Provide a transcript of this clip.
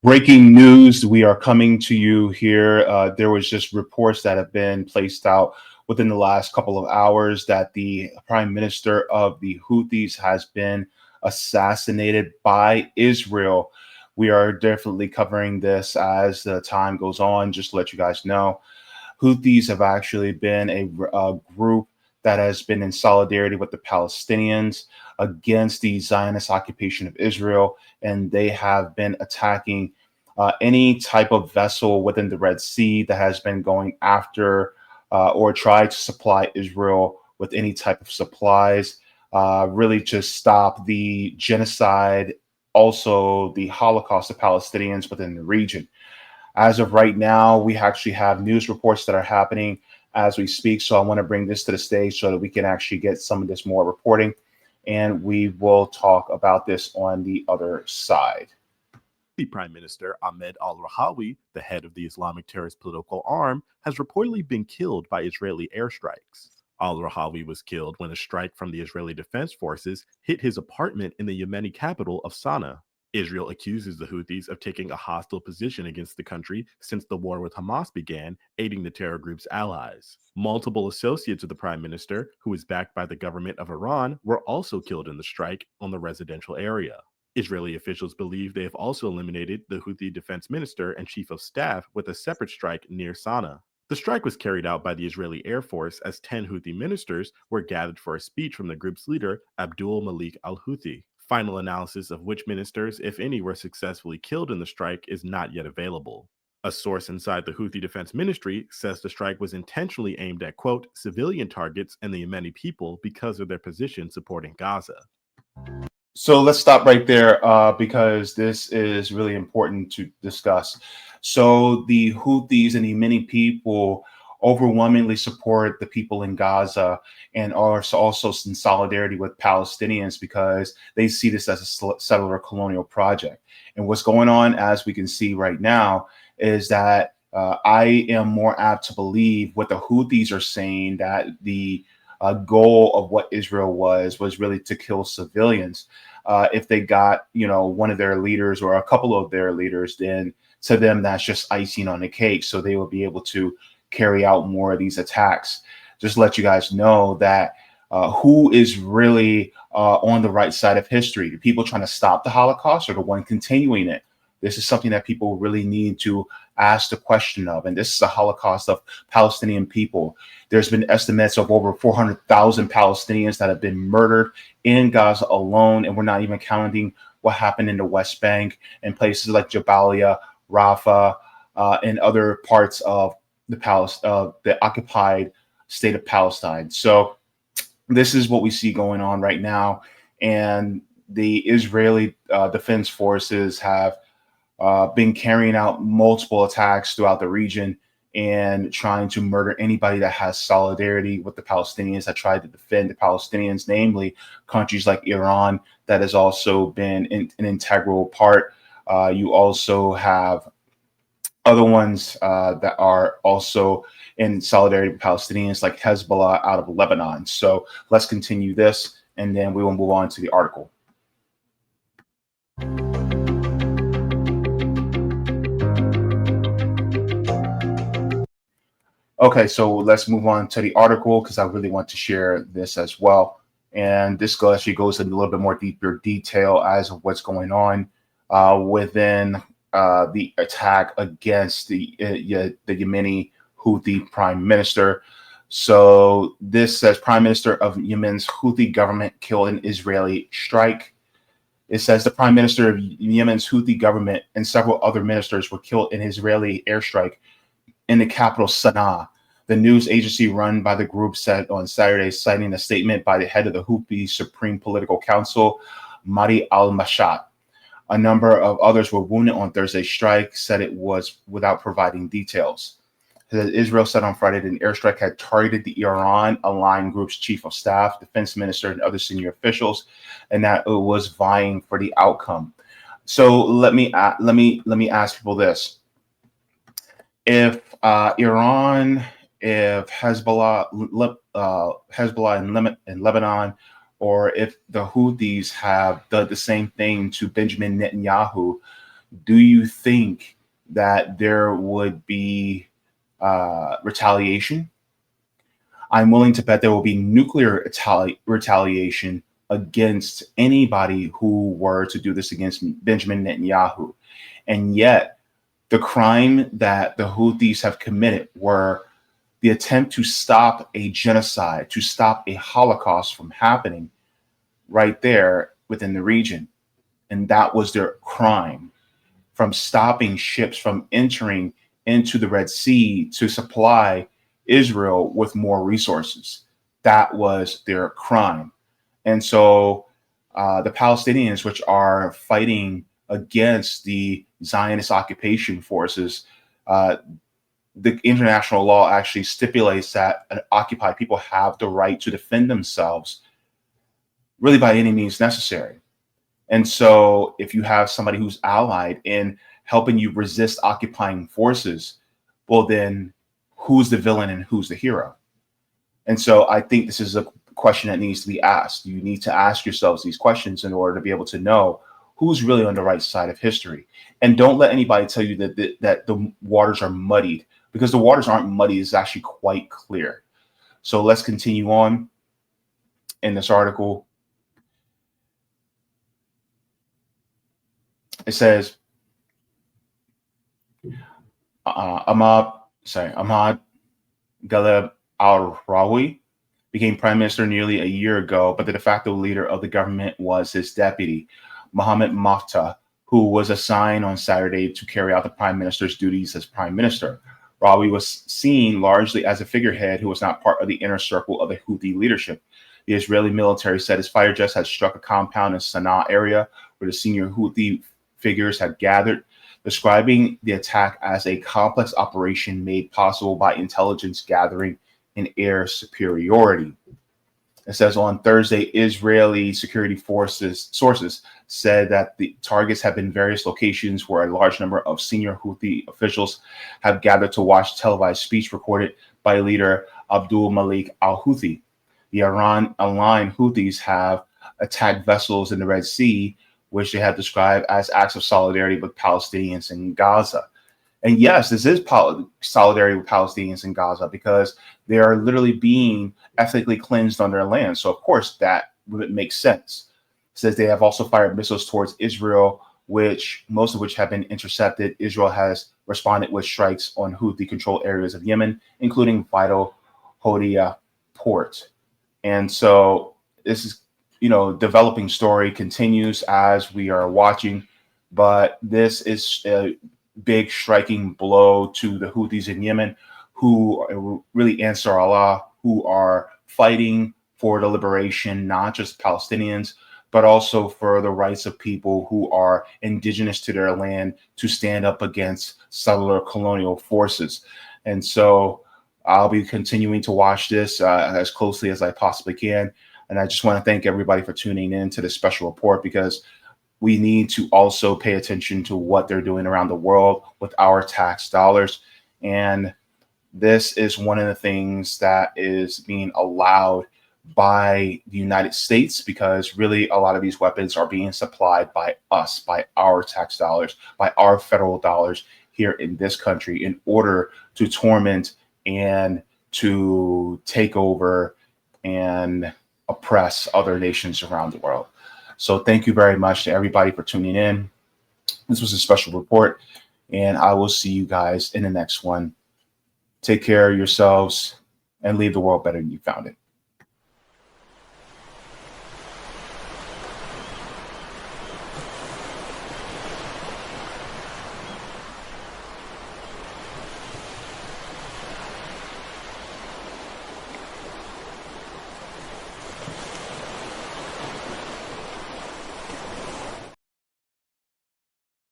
Breaking news, we are coming to you here. There was just reports that have been placed out within the last couple of hours that the prime minister of the Houthis has been assassinated by Israel. We are definitely covering this as the time goes on, just to let you guys know. Houthis have actually been a group that has been in solidarity with the Palestinians against the Zionist occupation of Israel, and they have been attacking any type of vessel within the Red Sea that has been going after or tried to supply Israel with any type of supplies, really to stop the genocide, also the Holocaust of Palestinians within the region. As of right now, we actually have news reports that are happening as we speak. So I want to bring this to the stage so that we can actually get some of this more reporting. And we will talk about this on the other side. The Prime Minister Ahmed al-Rahwi, the head of the Islamic terrorist political arm, has reportedly been killed by Israeli airstrikes. Al-Rahwi was killed when a strike from the Israeli Defense Forces hit his apartment in the Yemeni capital of Sana'a. Israel accuses the Houthis of taking a hostile position against the country since the war with Hamas began, aiding the terror group's allies. Multiple associates of the prime minister, who is backed by the government of Iran, were also killed in the strike on the residential area. Israeli officials believe they have also eliminated the Houthi defense minister and chief of staff with a separate strike near Sana'a. The strike was carried out by the Israeli Air Force as 10 Houthi ministers were gathered for a speech from the group's leader, Abdul Malik al-Houthi. Final analysis of which ministers, if any, were successfully killed in the strike is not yet available. A source inside the Houthi Defense Ministry says the strike was intentionally aimed at, quote, civilian targets and the Yemeni people because of their position supporting Gaza. So let's stop right there because this is really important to discuss. So the Houthis and the Yemeni people overwhelmingly support the people in Gaza and are also in solidarity with Palestinians because they see this as a settler colonial project. And what's going on, as we can see right now, is that I am more apt to believe what the Houthis are saying, that the goal of what Israel was really to kill civilians. If they got, one of their leaders or a couple of their leaders, then to them that's just icing on the cake. So they will be able to carry out more of these attacks. Just to let you guys know that who is really on the right side of history? The people trying to stop the Holocaust or the one continuing it? This is something that people really need to ask the question of. And this is a Holocaust of Palestinian people. There's been estimates of over 400,000 Palestinians that have been murdered in Gaza alone. And we're not even counting what happened in the West Bank and places like Jabalia, Rafah, and other parts of the occupied state of Palestine. So this is what we see going on right now. And the Israeli Defense Forces have been carrying out multiple attacks throughout the region and trying to murder anybody that has solidarity with the Palestinians, that tried to defend the Palestinians, namely countries like Iran, that has also been an integral part. You also have other ones that are also in solidarity with Palestinians, like Hezbollah out of Lebanon. So let's continue this, and then we will move on to the article. Okay, so let's move on to the article because I really want to share this as well. And this actually goes into a little bit more deeper detail as of what's going on within the attack against the Yemeni Houthi prime minister. So this says Prime Minister of Yemen's Houthi government killed in Israeli strike. It says the Prime Minister of Yemen's Houthi government and several other ministers were killed in Israeli airstrike in the capital Sana'a. The news agency run by the group said on Saturday, citing a statement by the head of the Houthi Supreme Political Council, Mahdi al-Mashat. A number of others were wounded on Thursday's strike, said it was without providing details. Israel said on Friday that an airstrike had targeted the Iran-aligned group's chief of staff, defense minister, and other senior officials, and that it was vying for the outcome. So let me ask people this: if Iran, if Hezbollah in Lebanon, or if the Houthis have done the same thing to Benjamin Netanyahu, Do you think that there would be retaliation? I'm willing to bet there will be nuclear retaliation against anybody who were to do this against Benjamin Netanyahu. And yet, the crime that the Houthis have committed were the attempt to stop a genocide, to stop a Holocaust from happening right there within the region. And that was their crime, from stopping ships from entering into the Red Sea to supply Israel with more resources. That was their crime. And so the Palestinians, which are fighting against the Zionist occupation forces, the international law actually stipulates that occupied people have the right to defend themselves really by any means necessary. And so if you have somebody who's allied in helping you resist occupying forces, well, then who's the villain and who's the hero? And so I think this is a question that needs to be asked. You need to ask yourselves these questions in order to be able to know who's really on the right side of history. And don't let anybody tell you that the waters are muddied, because the waters aren't muddy. It's actually quite clear. So let's continue on in this article. It says, Ahmad Galeb al-Rahwi became prime minister nearly a year ago, but the de facto leader of the government was his deputy, Mohammed Mafta, who was assigned on Saturday to carry out the prime minister's duties as prime minister. Rahwi was seen largely as a figurehead who was not part of the inner circle of the Houthi leadership. The Israeli military said its fighter jets had struck a compound in Sana'a area where the senior Houthi figures had gathered, describing the attack as a complex operation made possible by intelligence gathering and air superiority. It says on Thursday, Israeli security sources said that the targets have been various locations where a large number of senior Houthi officials have gathered to watch televised speech recorded by leader Abdul Malik al-Houthi. The Iran-aligned Houthis have attacked vessels in the Red Sea, which they have described as acts of solidarity with Palestinians in Gaza. And yes, this is solidarity with Palestinians in Gaza, because they are literally being ethnically cleansed on their land. So, of course, that would make sense. It says they have also fired missiles towards Israel, most of which have been intercepted. Israel has responded with strikes on Houthi-controlled areas of Yemen, including vital Hodeida port. And so this is, developing story continues as we are watching, but this is a big striking blow to the Houthis in Yemen, who are really Ansar Allah, who are fighting for the liberation, not just Palestinians, but also for the rights of people who are indigenous to their land to stand up against settler colonial forces. And so I'll be continuing to watch this as closely as I possibly can. And I just want to thank everybody for tuning in to this special report, because we need to also pay attention to what they're doing around the world with our tax dollars. And this is one of the things that is being allowed by the United States, because really a lot of these weapons are being supplied by us, by our tax dollars, by our federal dollars here in this country, in order to torment and to take over and oppress other nations around the world. So thank you very much to everybody for tuning in. This was a special report, and I will see you guys in the next one. Take care of yourselves and leave the world better than you found it.